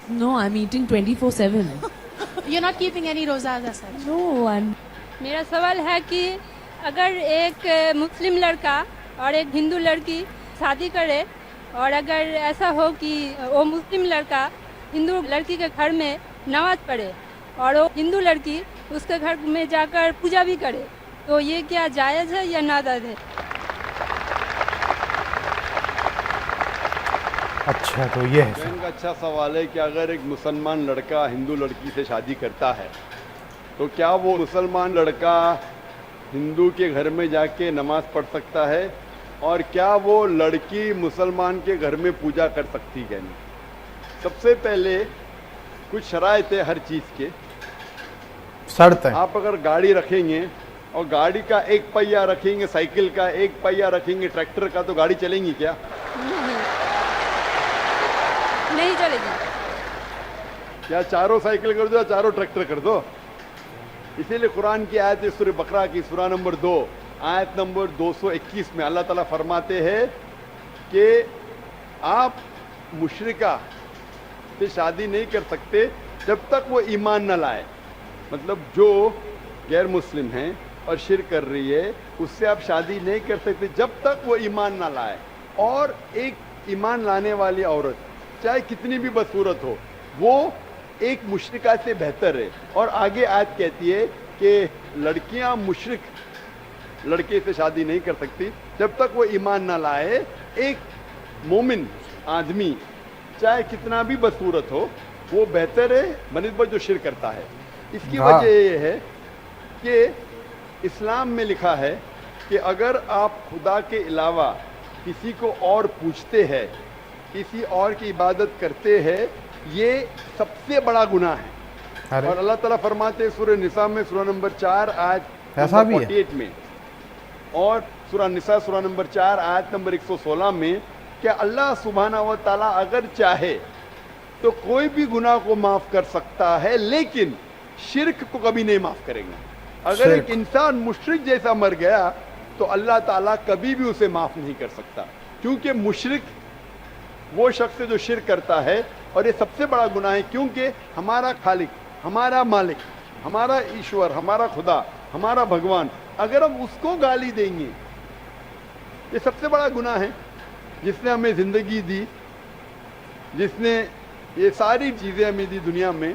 No, I'm eating 24/7. You're not keeping any rozas as such. No, I'm. میرا سوال ہے کہ اگر ایک مسلم لڑکا اور ایک ہندو لڑکی شادی کرے اور اگر ایسا ہو کہ وہ مسلم لڑکا ہندو لڑکی کے گھر میں نماز پڑھے اور وہ ہندو لڑکی اس کے گھر میں جا کر پوجا بھی کرے تو یہ کیا جائز ہے یا ناجائز ہے؟ اچھا تو یہ ہے بہن کا اچھا سوال ہے کہ اگر ایک مسلمان لڑکا ہندو لڑکی سے شادی کرتا ہے تو کیا وہ مسلمان لڑکا ہندو کے گھر میں جا کے نماز پڑھ سکتا ہے اور کیا وہ لڑکی مسلمان کے گھر میں پوجا کر سکتی ہے؟ نہیں. سب سے پہلے کچھ شرائط ہے ہر چیز کے. شرط ہے. آپ اگر گاڑی رکھیں گے اور گاڑی کا ایک پہیا رکھیں گے سائیکل کا، ایک پہیا رکھیں گے ٹریکٹر کا، تو گاڑی چلیں گی کیا؟ نہیں چلے گی. کیا چاروں سائیکل کر دو یا چاروں ٹریکٹر کر دو؟ اسی لیے قرآن کی آیت ہے سورہ بقرہ کی سورہ نمبر 2 آیت نمبر 221 میں اللہ تعالیٰ فرماتے ہیں کہ آپ مشرکہ سے شادی نہیں کر سکتے جب تک وہ ایمان نہ لائے. مطلب جو غیر مسلم ہیں اور شرک کر رہی ہے اس سے آپ شادی نہیں کر سکتے جب تک وہ ایمان نہ لائے. اور ایک ایمان لانے والی عورت چاہے کتنی بھی بدصورت ہو وہ ایک مشرکہ سے بہتر ہے. اور آگے آیت کہتی ہے کہ لڑکیاں مشرک لڑکے سے شادی نہیں کر سکتی جب تک وہ ایمان نہ لائے. ایک مومن آدمی چاہے کتنا بھی بدصورت ہو وہ بہتر ہے بنسبت جو شرک کرتا ہے. اس کی وجہ یہ ہے کہ اسلام میں لکھا ہے کہ اگر آپ خدا کے علاوہ کسی کو اور پوچھتے ہیں، کسی اور کی عبادت کرتے ہیں، یہ سب سے بڑا گناہ ہے. اور اللہ تعالیٰ فرماتے ہیں سورہ نساء میں سورہ نمبر 4 آیت نمبر 48 میں اور سورہ نساء سورہ نمبر 4 آیت نمبر 116 میں کہ اللہ سبحانہ و تعالیٰ اگر چاہے تو کوئی بھی گناہ کو معاف کر سکتا ہے لیکن شرک کو کبھی نہیں معاف کرے گا. اگر ایک انسان مشرک جیسا مر گیا تو اللہ تعالیٰ کبھی بھی اسے معاف نہیں کر سکتا، کیونکہ مشرک وہ شخص جو شرک کرتا ہے اور یہ سب سے بڑا گناہ ہے. کیونکہ ہمارا خالق، ہمارا مالک، ہمارا ایشور، ہمارا خدا، ہمارا بھگوان اگر ہم اس کو گالی دیں گے، یہ سب سے بڑا گناہ ہے. جس نے ہمیں زندگی دی، جس نے یہ ساری چیزیں ہمیں دی دنیا میں،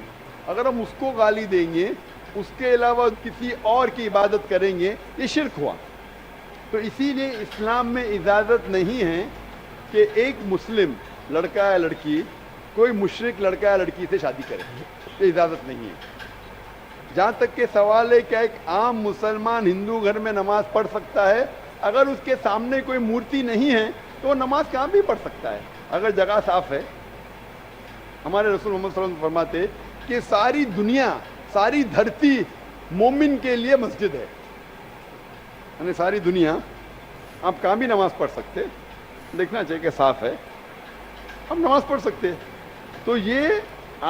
اگر ہم اس کو گالی دیں گے، اس کے علاوہ کسی اور کی عبادت کریں گے، یہ شرک ہوا. تو اسی لیے اسلام میں اجازت نہیں ہے کہ ایک مسلم لڑکا یا لڑکی کوئی مشرک لڑکا یا لڑکی سے شادی کرے. یہ اجازت نہیں ہے. جہاں تک کہ سوال ہے کہ ایک عام مسلمان ہندو گھر میں نماز پڑھ سکتا ہے، اگر اس کے سامنے کوئی مورتی نہیں ہے تو وہ نماز کہاں بھی پڑھ سکتا ہے اگر جگہ صاف ہے. ہمارے رسول محمد صلی اللہ علیہ وسلم فرماتے کہ ساری دنیا، ساری دھرتی مومن کے لیے مسجد ہے. یعنی ساری دنیا آپ کہاں بھی نماز پڑھ سکتے، دیکھنا چاہیے کہ صاف ہے، ہم نماز پڑھ سکتے. تو یہ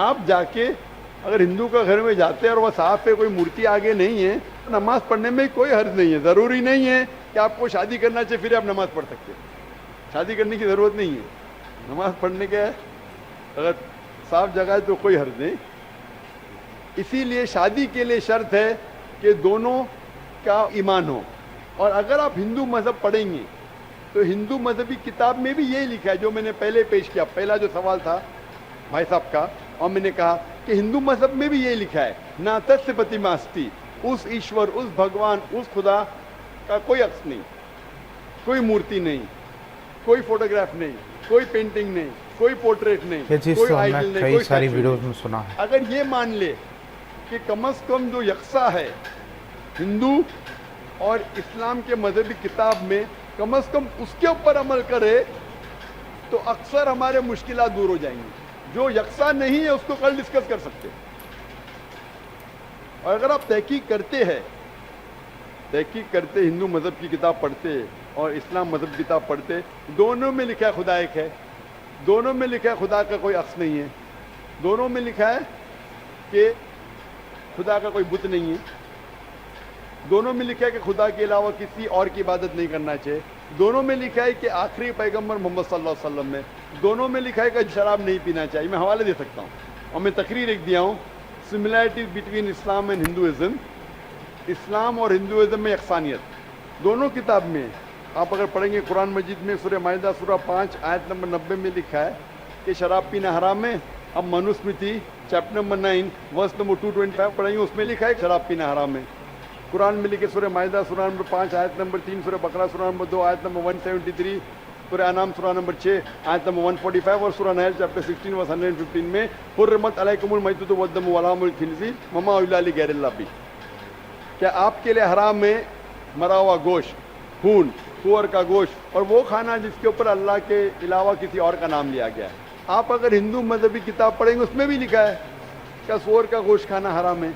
آپ جا کے اگر ہندو کا گھر میں جاتے ہیں اور وہ صاف ہے، کوئی مورتی آگے نہیں ہے، نماز پڑھنے میں کوئی حرج نہیں ہے. ضروری نہیں ہے کہ آپ کو شادی کرنا چاہیے پھر آپ نماز پڑھ سکتے. شادی کرنے کی ضرورت نہیں ہے، نماز پڑھنے کے اگر صاف جگہ ہے تو کوئی حرج نہیں. اسی لیے شادی کے لیے شرط ہے کہ دونوں کا ایمان ہو. اور اگر آپ ہندو مذہب پڑھیں گے تو ہندو مذہبی کتاب میں بھی یہی لکھا ہے جو میں نے پہلے پیش کیا. پہلا جو سوال تھا بھائی صاحب کا، اور میں نے کہا کہ ہندو مذہب میں بھی یہی لکھا ہے نا تس پتیماستی، اس ایشور، اس بھگوان، اس خدا کا کوئی عکس نہیں، کوئی مورتی نہیں، کوئی فوٹوگراف نہیں، کوئی پینٹنگ نہیں، کوئی پورٹریٹ نہیں، کوئی آئیڈل نہیں، کوئی ساری اسٹیچو ویڈیوز نہیں. میں سنا ہے. اگر یہ مان لے کہ کم از کم جو یکساں ہے ہندو اور اسلام کے مذہبی کتاب میں، کم از کم اس کے اوپر عمل کرے تو اکثر ہمارے مشکلات دور ہو جائیں گی. جو یکساں نہیں ہے اس کو کل ڈسکس کر سکتے. اور اگر آپ تحقیق کرتے ہندو مذہب کی کتاب پڑھتے اور اسلام مذہب کی کتاب پڑھتے، دونوں میں لکھا ہے خدا ایک ہے، دونوں میں لکھا ہے خدا کا کوئی عکس نہیں ہے، دونوں میں لکھا ہے کہ خدا کا کوئی بت نہیں ہے، دونوں میں لکھا ہے کہ خدا کے علاوہ کسی اور کی عبادت نہیں کرنا چاہیے. دونوں میں لکھا ہے کہ آخری پیغمبر محمد صلی اللہ علیہ وسلم نے دونوں میں لکھا ہے کہ شراب نہیں پینا چاہیے. میں حوالے دے سکتا ہوں اور میں تقریر ایک دیا ہوں, similarities between Islam and Hinduism. اسلام اور ہندوازم میں یکسانیت دونوں کتاب میں. آپ اگر پڑھیں گے قرآن مجید میں سورہ مائدہ سورہ 5 آیت نمبر 90 میں لکھا ہے کہ شراب پینا حرام ہے. اب Manusmriti chapter number 9 verse number 225 پڑھیں گے, اس میں لکھا ہے کہ شراب پینا حرام ہے. قرآن میں لکھے سورہ مائدہ سورہ نمبر 5 آیت نمبر 3, سورہ بقرہ سورہ نمبر 2 آیت نمبر 173, سورہ انعام سورہ نمبر 6 آیت نمبر 145 اور سورہ نحل چیپٹر 16 ورس 115 میں حرمت علیکم المیتۃ والدم ولحم الخنزیر وما اہل لغیر اللہ بھی. کیا آپ کے لیے حرام ہے مرا ہوا گوشت, خون, سور کا گوشت اور وہ کھانا جس کے اوپر اللہ کے علاوہ کسی اور کا نام لیا گیا ہے. آپ اگر ہندو مذہبی کتاب پڑھیں گے اس میں بھی لکھا ہے کہ سور کا گوشت کھانا حرام ہے.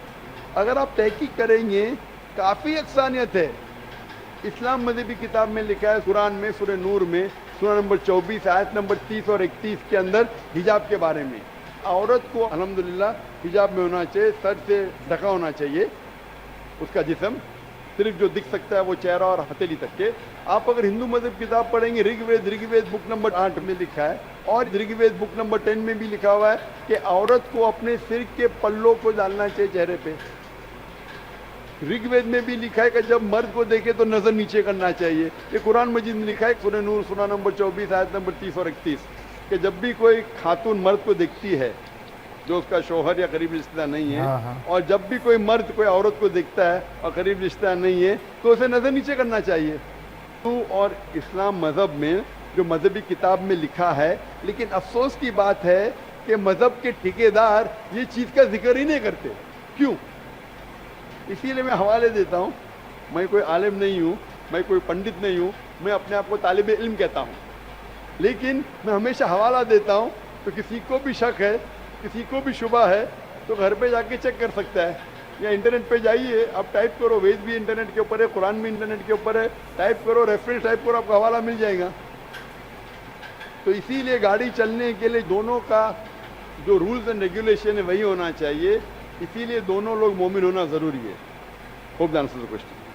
اگر آپ تحقیق کریں گے کافی یکسانیت ہے. اسلام مذہبی کتاب میں لکھا ہے قرآن میں سورہ نور میں سورہ نمبر 24 آیت نمبر 30 اور 31 کے اندر حجاب کے بارے میں. عورت کو الحمدللہ حجاب میں ہونا چاہیے, سر سے ڈھکا ہونا چاہیے اس کا جسم, صرف جو دکھ سکتا ہے وہ چہرہ اور ہتھیلی تک کے. آپ اگر ہندو مذہب کتاب پڑھیں گے رگ وید بک نمبر 8 میں لکھا ہے اور رگ وید بک نمبر 10 میں بھی لکھا ہوا ہے کہ عورت کو اپنے سر کے پلوں کو ڈالنا چاہیے چہرے پہ. رگ وید میں بھی لکھا ہے کہ جب مرد کو دیکھے تو نظر نیچے کرنا چاہیے. یہ قرآن مجید میں لکھا ہے سورہ نور سورہ نمبر 24 آیت نمبر 30 اور 31 کہ جب بھی کوئی خاتون مرد کو دیکھتی ہے جو اس کا شوہر یا قریب رشتہ دار نہیں ہے, اور جب بھی کوئی مرد کوئی عورت کو دیکھتا ہے اور قریب رشتہ دار نہیں ہے تو اسے نظر نیچے کرنا چاہیے. اور اسلام مذہب میں جو مذہبی کتاب میں لکھا ہے, لیکن افسوس کی بات ہے کہ مذہب کے ٹھیکیدار یہ چیز کا ذکر ہی نہیں کرتے. کیوں؟ اسی لیے میں حوالے دیتا ہوں. میں کوئی عالم نہیں ہوں, میں کوئی پنڈت نہیں ہوں, میں اپنے آپ کو طالب علم کہتا ہوں, لیکن میں ہمیشہ حوالہ دیتا ہوں. تو کسی کو بھی شک ہے, کسی کو بھی شبہ ہے تو گھر پہ جا کے چیک کر سکتا ہے, یا انٹرنیٹ پہ جائیے, آپ ٹائپ کرو, وید بھی انٹرنیٹ کے اوپر ہے, قرآن بھی انٹرنیٹ کے اوپر ہے, ٹائپ کرو, ریفرنس ٹائپ کرو, آپ کو حوالہ مل جائے گا. تو اسی لیے گاڑی چلنے کے لیے دونوں کا جو رولز اینڈ ریگولیشن ہے وہی ہونا چاہیے. اسی لیے دونوں لوگ مومن ہونا ضروری ہے. Hope the answers the question.